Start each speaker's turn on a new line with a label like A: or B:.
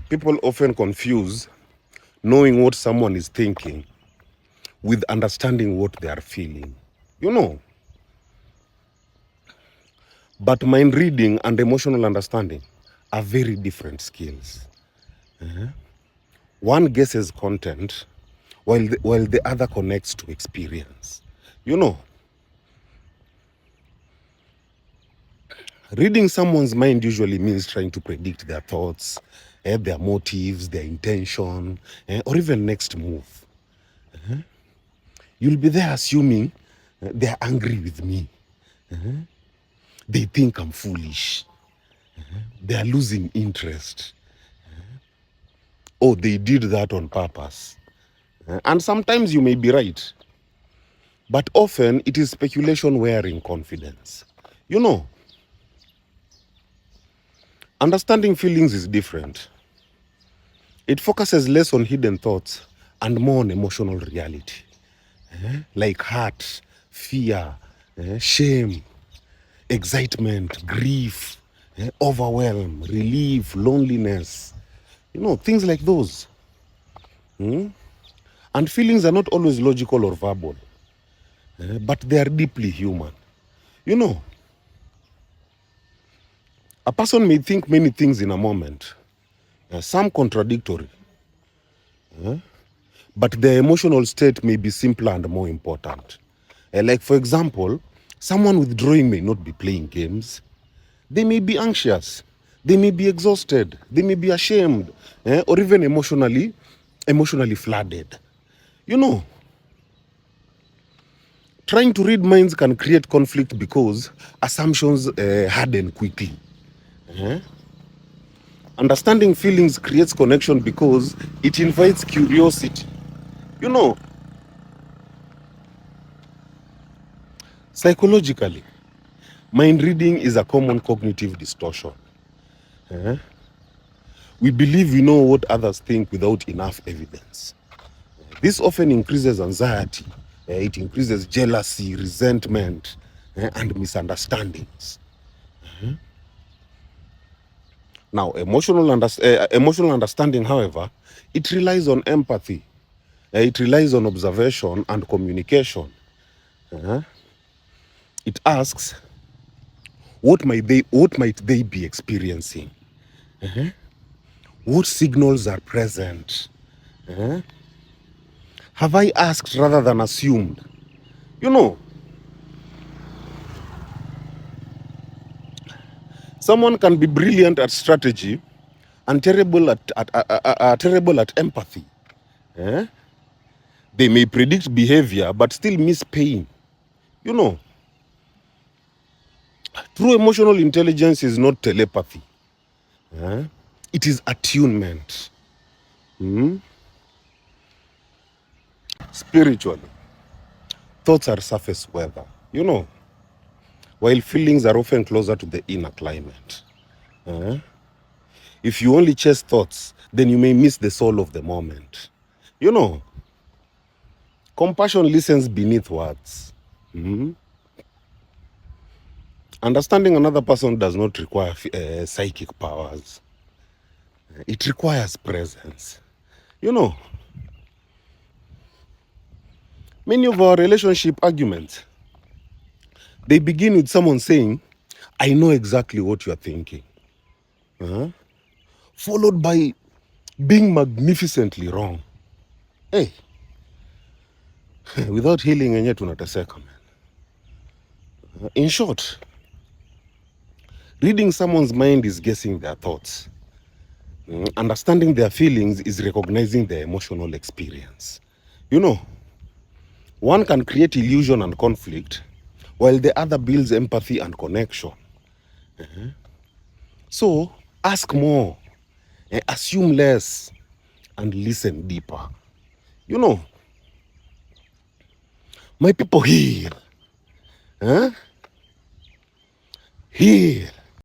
A: People often confuse knowing what someone is thinking with understanding what they are feeling. You know, but mind reading and emotional understanding are very different skills. One guesses content while the other connects to experience. You know, reading someone's mind usually means trying to predict their thoughts, their motives, their intention, or even next move. You'll be there assuming they're angry with me. They think I'm foolish. They are losing interest. Oh, they did that on purpose. And sometimes you may be right. But often it is speculation wearing confidence. You know, understanding feelings is different. It focuses less on hidden thoughts and more on emotional reality. Like hurt, fear, shame, excitement, grief, overwhelm, relief, loneliness. You know, things like those. And feelings are not always logical or verbal, but they are deeply human. You know, a person may think many things in a moment, some contradictory, but their emotional state may be simpler and more important. Like, for example, someone withdrawing may not be playing games. They may be anxious. They may be exhausted. They may be ashamed, or even emotionally flooded. You know, trying to read minds can create conflict because assumptions harden quickly. Understanding feelings creates connection because it invites curiosity. You know, psychologically, mind reading is a common cognitive distortion. We believe we know what others think without enough evidence. This often increases anxiety, it increases jealousy, resentment, and misunderstandings. Now, emotional understanding, however, it relies on empathy. It relies on observation and communication. It asks, what might they be experiencing? What signals are present? Have I asked rather than assumed? You know, someone can be brilliant at strategy and terrible at empathy. They may predict behavior but still miss pain. You know, true emotional intelligence is not telepathy. It is attunement. Spiritually, thoughts are surface weather, you know, while feelings are often closer to the inner climate. If you only chase thoughts, then you may miss the soul of the moment. You know, compassion listens beneath words. Understanding another person does not require psychic powers. It requires presence. You know, many of our relationship arguments, they begin with someone saying, I know exactly what you're thinking. Followed by being magnificently wrong. Hey, without healing yenyewe tunateseka, man. In short, reading someone's mind is guessing their thoughts. Understanding their feelings is recognizing their emotional experience. You know, one can create illusion and conflict, while the other builds empathy and connection. So, ask more, assume less, and listen deeper. You know, my people, heal. Heal.